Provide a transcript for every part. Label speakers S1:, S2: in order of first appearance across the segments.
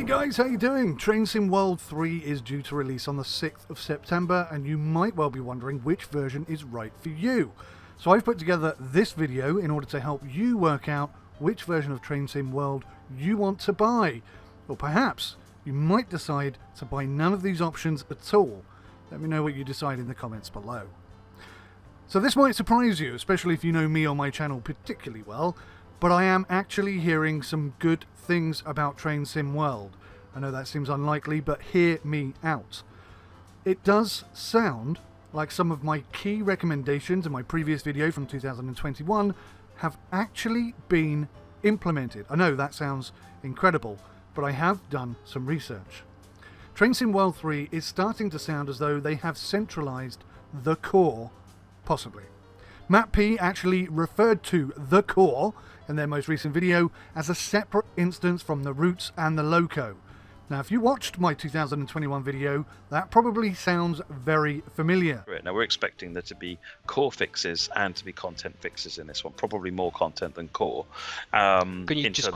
S1: Hey guys, how you doing? Train Sim World 3 is due to release on the 6th of September, and you might well be wondering which version is right for you. So I've put together this video in order to help you work out which version of Train Sim World you want to buy. Or perhaps you might decide to buy none of these options at all. Let me know what you decide in the comments below. So this might surprise you, especially if you know me or my channel particularly well, but I am actually hearing some good things about Train Sim World. I know that seems unlikely, but hear me out. It does sound like some of my key recommendations in my previous video from 2021 have actually been implemented. I know that sounds incredible, but I have done some research. Train Sim World 3 is starting to sound as though they have centralized the core, possibly. 𝗏𝑃 actually referred to the core in their most recent video as a separate instance from the roots and the loco. Now, if you watched my 2021 video, that probably sounds very familiar.
S2: Now, we're expecting there to be core fixes and to be content fixes in this one, probably more content than core.
S3: Can you just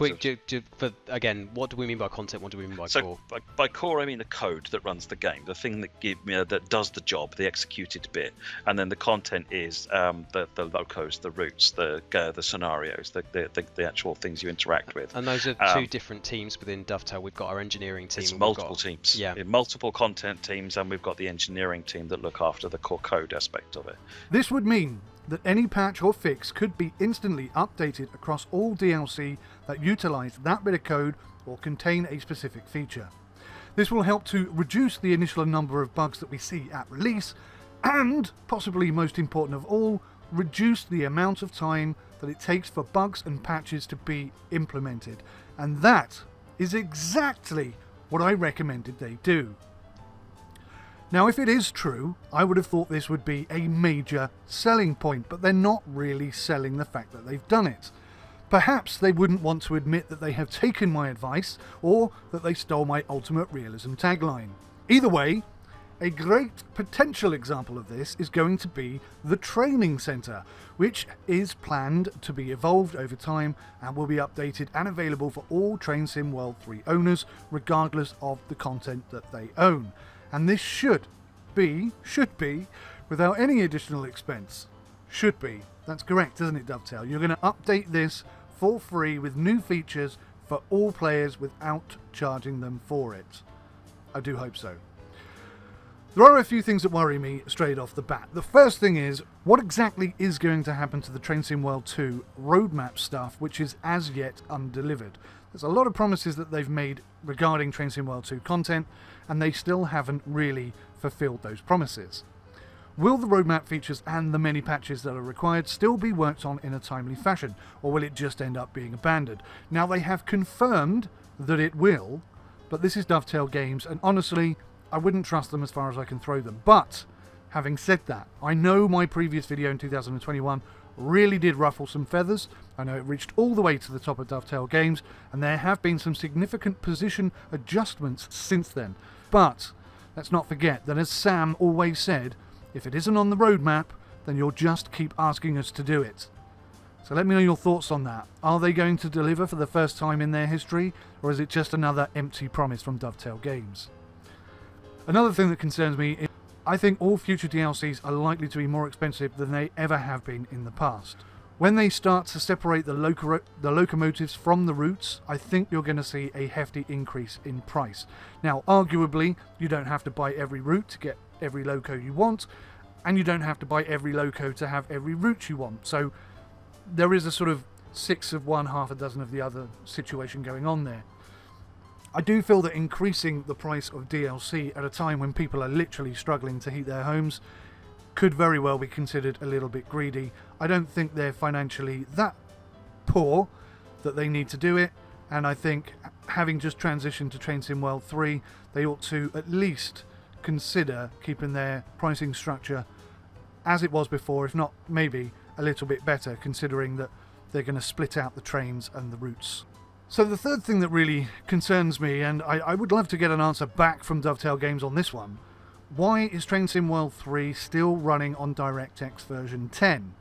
S3: again, what do we mean by content? What do we mean by core?
S2: By core, I mean the code that runs the game, the thing that does the job, the executed bit, and then the content is the locos, the routes, the scenarios, the actual things you interact with.
S3: And those are two different teams within Dovetail. We've got our engineering team.
S2: It's multiple teams.
S3: Yeah.
S2: Multiple content teams, and we've got the engineering team that look after the core code aspect of it.
S1: This would mean that any patch or fix could be instantly updated across all DLC that utilize that bit of code or contain a specific feature. This will help to reduce the initial number of bugs that we see at release, and, possibly most important of all, reduce the amount of time that it takes for bugs and patches to be implemented. And that is exactly what I recommended they do. Now, if it is true, I would have thought this would be a major selling point, but they're not really selling the fact that they've done it. Perhaps they wouldn't want to admit that they have taken my advice, or that they stole my ultimate realism tagline. Either way, a great potential example of this is going to be the training center, which is planned to be evolved over time and will be updated and available for all Train Sim World 3 owners, regardless of the content that they own. And this should be, without any additional expense. Should be. That's correct, isn't it, Dovetail? You're going to update this for free with new features for all players without charging them for it. I do hope so. There are a few things that worry me straight off the bat. The first thing is, what exactly is going to happen to the Train Sim World 2 roadmap stuff, which is as yet undelivered? There's a lot of promises that they've made regarding Train Sim World 2 content, and they still haven't really fulfilled those promises. Will the roadmap features and the many patches that are required still be worked on in a timely fashion, or will it just end up being abandoned? Now, they have confirmed that it will, but this is Dovetail Games, and honestly, I wouldn't trust them as far as I can throw them. But, having said that, I know my previous video in 2021 really did ruffle some feathers. I know it reached all the way to the top of Dovetail Games, and there have been some significant position adjustments since then. But, let's not forget that, as Sam always said, if it isn't on the roadmap, then you'll just keep asking us to do it. So let me know your thoughts on that. Are they going to deliver for the first time in their history, or is it just another empty promise from Dovetail Games? Another thing that concerns me is I think all future DLCs are likely to be more expensive than they ever have been in the past. When they start to separate the locomotives from the routes, I think you're going to see a hefty increase in price. Now, arguably, you don't have to buy every route to get every loco you want, and you don't have to buy every loco to have every route you want. So there is a sort of 6 of one, half a dozen of the other situation going on there. I do feel that increasing the price of DLC at a time when people are literally struggling to heat their homes could very well be considered a little bit greedy. I don't think they're financially that poor that they need to do it, and I think having just transitioned to Train Sim World 3, they ought to at least consider keeping their pricing structure as it was before, if not maybe a little bit better, considering that they're going to split out the trains and the routes. So the third thing that really concerns me, and I would love to get an answer back from Dovetail Games on this one, why is Train Sim World 3 still running on DirectX version 10?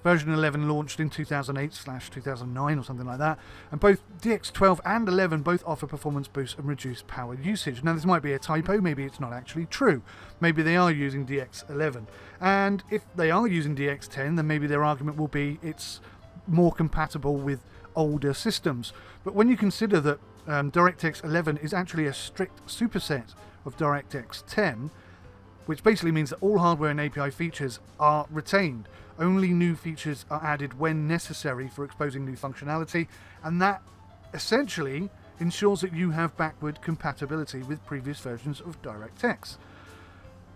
S1: Version 11 launched in 2008/2009 or something like that, and both DX12 and 11 both offer performance boosts and reduced power usage. Now this might be a typo, maybe it's not actually true. Maybe they are using DX11, and if they are using DX10, then maybe their argument will be it's more compatible with older systems. But when you consider that DirectX 11 is actually a strict superset of DirectX 10, which basically means that all hardware and API features are retained. Only new features are added when necessary for exposing new functionality, and that essentially ensures that you have backward compatibility with previous versions of DirectX.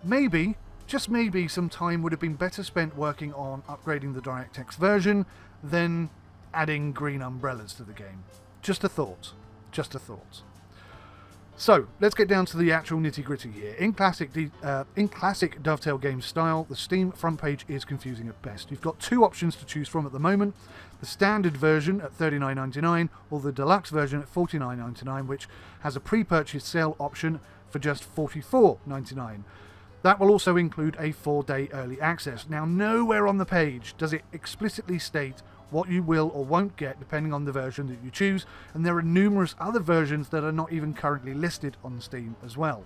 S1: Maybe, just maybe, some time would have been better spent working on upgrading the DirectX version than adding green umbrellas to the game. Just a thought. Just a thought. So, let's get down to the actual nitty-gritty here. In classic Dovetail Games style, the Steam front page is confusing at best. You've got two options to choose from at the moment. The standard version at $39.99 or the deluxe version at $49.99, which has a pre-purchase sale option for just $44.99. That will also include a 4-day early access. Now, nowhere on the page does it explicitly state what you will or won't get depending on the version that you choose, and there are numerous other versions that are not even currently listed on Steam as well.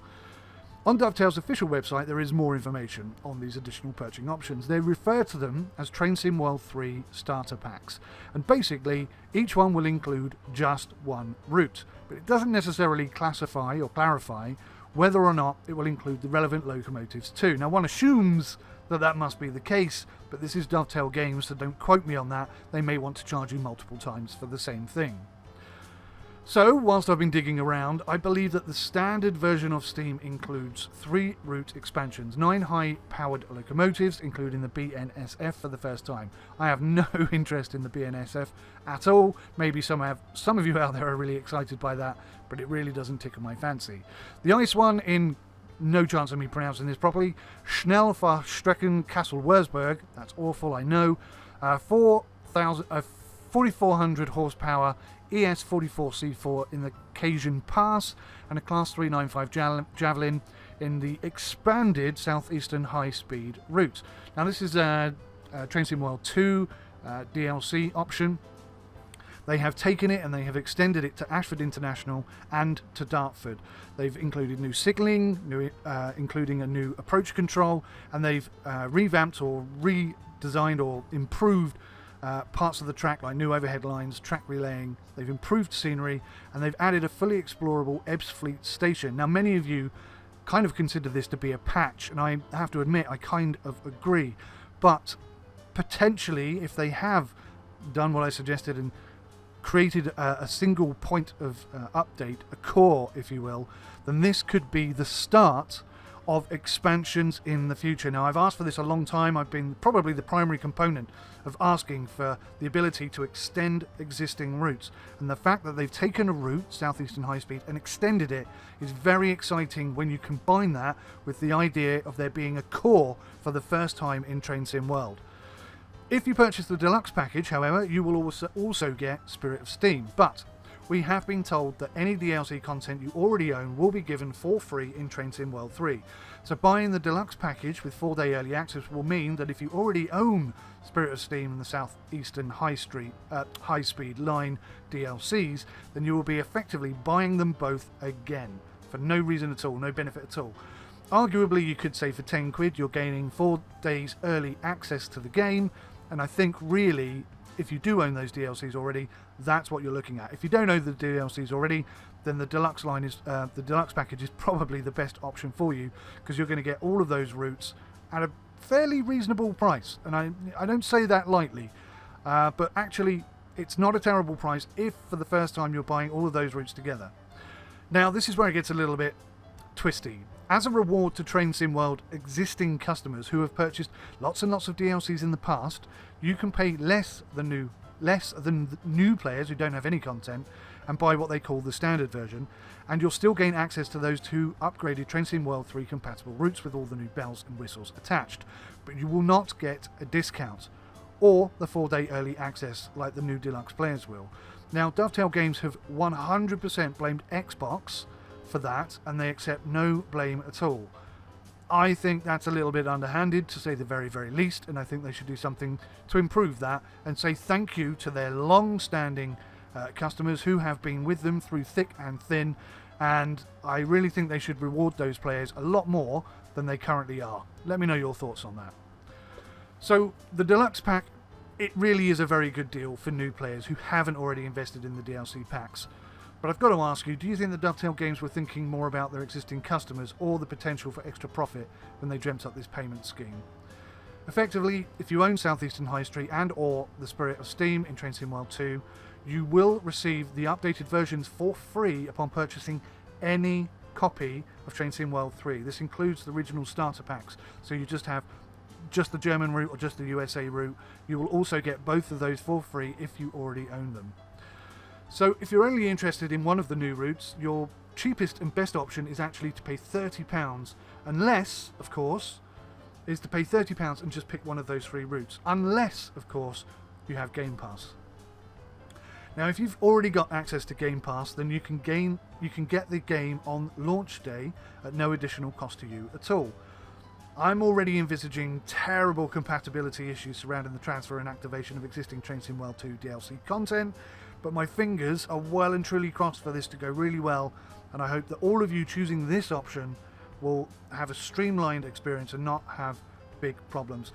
S1: On Dovetail's official website there is more information on these additional purchasing options. They refer to them as Train Sim World 3 starter packs, and basically each one will include just one route, but it doesn't necessarily classify or clarify whether or not it will include the relevant locomotives too. Now one assumes that must be the case, but this is Dovetail Games, so don't quote me on that. They may want to charge you multiple times for the same thing. So, whilst I've been digging around, I believe that the standard version of Steam includes 3 route expansions, 9 high-powered locomotives, including the BNSF for the first time. I have no interest in the BNSF at all. Maybe some of you out there are really excited by that, but it really doesn't tickle my fancy. The ice one, in no chance of me pronouncing this properly, 𝗦𝘂𝗯𝘀𝗰𝗿𝗄𝐻, that's awful, I know, 4,400 horsepower ES-44C4 in the 𝐃𝐨𝐧𝐚𝐭𝐢𝐿 Pass, and a Class 395 Javelin in the expanded southeastern high-speed route. Now this is a Train Sim World 2 DLC option. They have taken it and they have extended it to Ashford International and to Dartford. They've included new signalling, including a new approach control, and they've revamped or redesigned or improved parts of the track, like new overhead lines, track relaying. They've improved scenery, and they've added a fully explorable Ebbsfleet station. Now many of you kind of consider this to be a patch, and I have to admit I kind of agree, but potentially if they have done what I suggested and created a single point of update, a core if you will, then this could be the start of expansions in the future. Now I've asked for this a long time. I've been probably the primary component of asking for the ability to extend existing routes, and the fact that they've taken a route, Southeastern High Speed, and extended it is very exciting when you combine that with the idea of there being a core for the first time in Train Sim World. If you purchase the deluxe package, however, you will also get Spirit of Steam, but we have been told that any DLC content you already own will be given for free in Train Sim World 3. So buying the deluxe package with 4-day early access will mean that if you already own Spirit of Steam and the Southeastern High Speed Line DLCs, then you will be effectively buying them both again for no reason at all, no benefit at all. Arguably, you could say for £10 you're gaining 4 days early access to the game, and I think really, if you do own those DLCs already, that's what you're looking at. If you don't own the DLCs already, then the deluxe package is probably the best option for you, because you're going to get all of those routes at a fairly reasonable price. And I don't say that lightly, but actually it's not a terrible price if for the first time you're buying all of those routes together. Now this is where it gets a little bit twisty. As a reward to Train Sim World existing customers who have purchased lots and lots of DLCs in the past, you can pay less than new players who don't have any content and buy what they call the standard version, and you'll still gain access to those 2 upgraded Train Sim World 3 compatible routes with all the new bells and whistles attached, but you will not get a discount or the 4-day early access like the new deluxe players will. Now Dovetail Games have 100% blamed Xbox for that, and they accept no blame at all. I think that's a little bit underhanded, to say the very, very least, and I think they should do something to improve that and say thank you to their long-standing customers who have been with them through thick and thin, and I really think they should reward those players a lot more than they currently are. Let me know your thoughts on that. So the deluxe pack, it really is a very good deal for new players who haven't already invested in the DLC packs. But I've got to ask you, do you think the Dovetail Games were thinking more about their existing customers or the potential for extra profit when they dreamt up this payment scheme? Effectively, if you own Southeastern High Street and or the Spirit of Steam in Train Sim World 2, you will receive the updated versions for free upon purchasing any copy of Train Sim World 3. This includes the original starter packs, so you just have just the German route or just the USA route. You will also get both of those for free if you already own them. So if you're only interested in one of the new routes, your cheapest and best option is actually to pay £30, unless, of course, is to pay £30 and just pick one of those free routes, unless, of course, you have Game Pass. Now, if you've already got access to Game Pass, then you can get the game on launch day at no additional cost to you at all. I'm already envisaging terrible compatibility issues surrounding the transfer and activation of existing Train Sim World 2 DLC content, but my fingers are well and truly crossed for this to go really well, and I hope that all of you choosing this option will have a streamlined experience and not have big problems.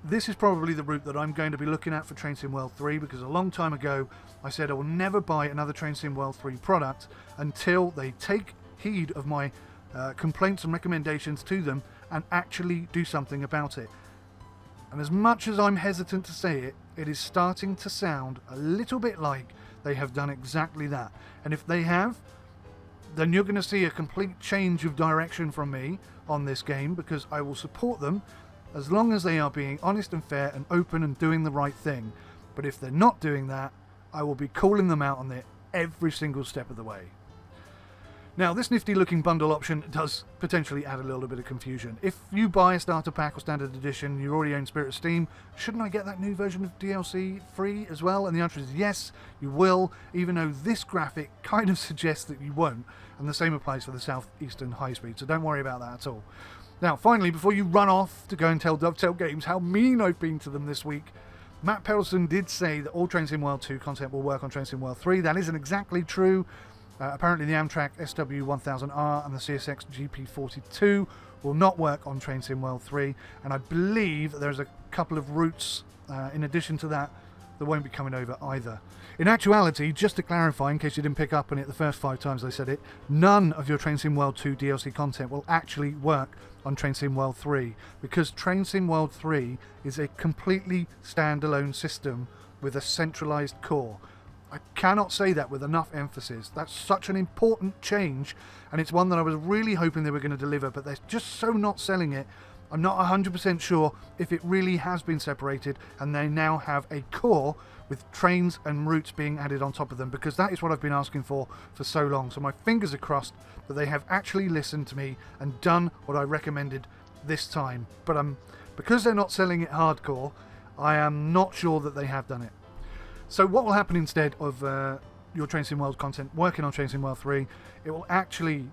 S1: This is probably the route that I'm going to be looking at for Train Sim World 3, because a long time ago I said I will never buy another Train Sim World 3 product until they take heed of my complaints and recommendations to them and actually do something about it. And as much as I'm hesitant to say it, it is starting to sound a little bit like they have done exactly that. And if they have, then you're going to see a complete change of direction from me on this game, because I will support them as long as they are being honest and fair and open and doing the right thing. But if they're not doing that, I will be calling them out on it every single step of the way. Now, this nifty looking bundle option does potentially add a little bit of confusion. If you buy a starter pack or standard edition, you already own Spirit of Steam, shouldn't I get that new version of DLC free as well? And the answer is yes, you will, even though this graphic kind of suggests that you won't. And the same applies for the Southeastern High Speed, so don't worry about that at all. Now, finally, before you run off to go and tell Dovetail Games how mean I've been to them this week, Matt Pedalson did say that all Train Sim World 2 content will work on Train Sim World 3. That isn't exactly true. Apparently the Amtrak SW1000R and the CSX GP42 will not work on Train Sim World 3, and I believe there's a couple of routes in addition to that won't be coming over either. In actuality, just to clarify, in case you didn't pick up on it the first 5 times I said it, none of your Train Sim World 2 DLC content will actually work on Train Sim World 3, because Train Sim World 3 is a completely standalone system with a centralized core. I cannot say that with enough emphasis. That's such an important change, and it's one that I was really hoping they were going to deliver, but they're just so not selling it. I'm not 100% sure if it really has been separated and they now have a core with trains and routes being added on top of them, because that is what I've been asking for so long. So my fingers are crossed that they have actually listened to me and done what I recommended this time. But because they're not selling it hardcore, I am not sure that they have done it. So what will happen instead of your Train Sim World content working on Train Sim World 3, it will actually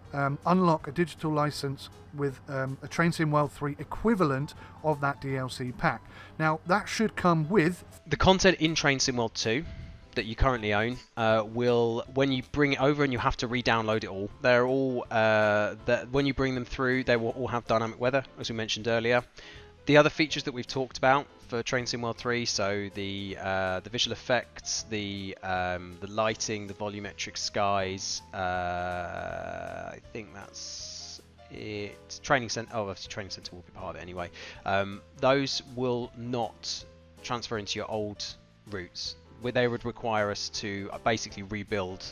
S1: unlock a digital license with a Train Sim World 3 equivalent of that DLC pack. Now, that should come with
S3: the content in Train Sim World 2 that you currently own. Will, when you bring it over and you have to re-download it all, they're all when you bring them through, they will all have dynamic weather, as we mentioned earlier. The other features that we've talked about for Train Sim World 3, so the visual effects, the lighting, the volumetric skies, I think that's it. Training Center, obviously Training Center will be part of it anyway. Those will not transfer into your old routes, where they would require us to basically rebuild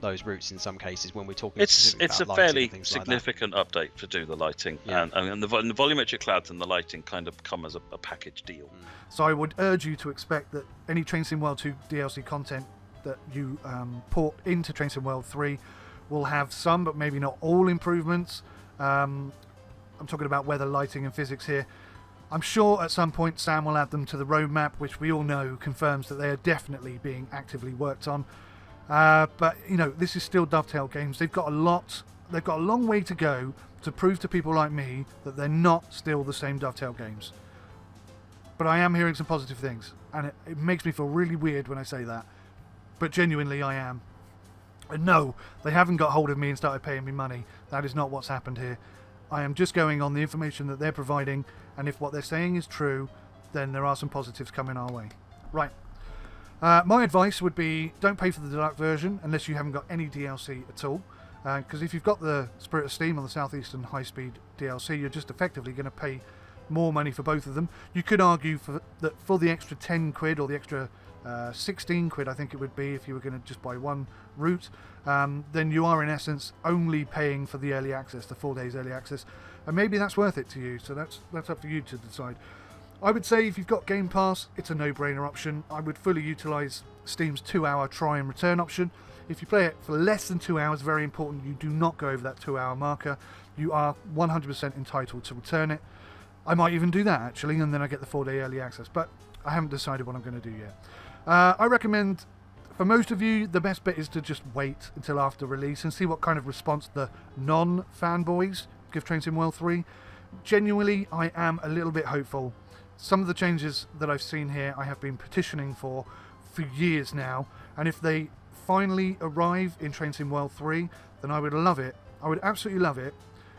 S3: those routes in some cases when we're talking.
S2: It's a fairly
S3: significant
S2: update to do the lighting, yeah. and the volumetric clouds and the lighting kind of come as a package deal.
S1: So I would urge you to expect that any Train Sim World 2 DLC content that you port into Train Sim World 3 will have some, but maybe not all, improvements. I'm talking about weather, lighting and physics here. I'm sure at some point Sam will add them to the roadmap, which we all know confirms that they are definitely being actively worked on. But, you know, this is still Dovetail Games. They've got a lot they've got a long way to go to prove to people like me that they're not still the same Dovetail games. But I am hearing some positive things, and it makes me feel really weird when I say that. But genuinely, I am. And no, they haven't got hold of me and started paying me money. That is not what's happened here. I am just going on the information that they're providing, and if what they're saying is true, then there are some positives coming our way. Right. My advice would be don't pay for the deluxe version unless you haven't got any DLC at all. Because if you've got the Spirit of Steam or the Southeastern High Speed DLC, you're just effectively going to pay more money for both of them. You could argue that for the extra 10 quid or the extra 16 quid, I think it would be, if you were going to just buy one route, then you are in essence only paying for the early access, the 4 days early access, and maybe that's worth it to you. So that's up for you to decide. I would say if you've got Game Pass, it's a no-brainer option. I would fully utilise Steam's 2-hour try and return option. If you play it for less than 2 hours, very important, you do not go over that 2-hour marker. You are 100% entitled to return it. I might even do that actually, and then I get the 4-day early access, but I haven't decided what I'm going to do yet. I recommend, for most of you, the best bet is to just wait until after release and see what kind of response the non-fanboys give Train Sim World 3. Genuinely, I am a little bit hopeful. Some of the changes that I've seen here I have been petitioning for years now, and if they finally arrive in Train Sim World 3, then I would love it. I would absolutely love it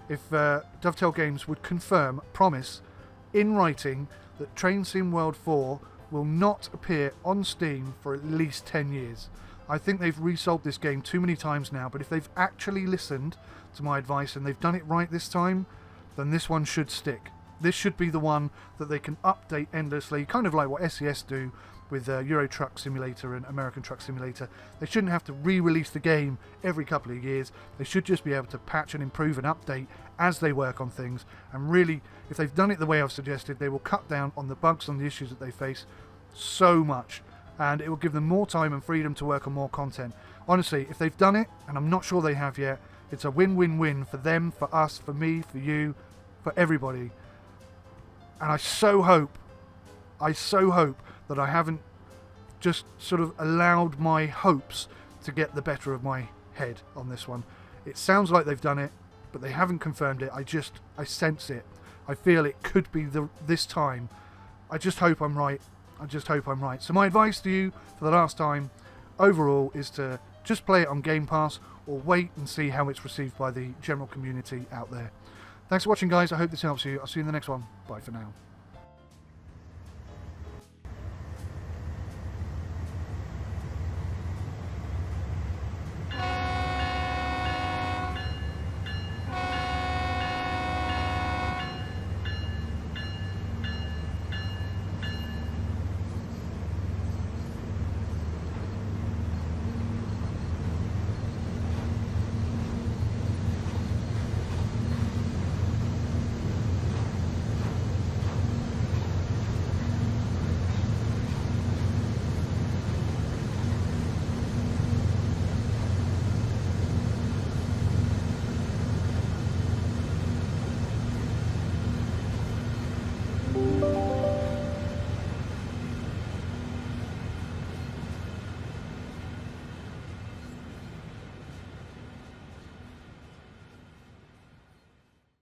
S1: if Dovetail Games would promise in writing that Train Sim World 4 will not appear on Steam for at least 10 years. I think they've resold this game too many times now, but if they've actually listened to my advice and they've done it right this time, then this one should stick. This should be the one that they can update endlessly, kind of like what SES do with Euro Truck Simulator and American Truck Simulator. They shouldn't have to re-release the game every couple of years. They should just be able to patch and improve and update as they work on things. And really, if they've done it the way I've suggested, they will cut down on the bugs and the issues that they face so much. And it will give them more time and freedom to work on more content. Honestly, if they've done it, and I'm not sure they have yet, it's a win-win-win for them, for us, for me, for you, for everybody. And I so hope that I haven't just sort of allowed my hopes to get the better of my head on this one. It sounds like they've done it, but they haven't confirmed it. I sense it. I feel it could be this time. I just hope I'm right. So my advice to you for the last time overall is to just play it on Game Pass or wait and see how it's received by the general community out there. Thanks for watching, guys. I hope this helps you. I'll see you in the next one. Bye for now.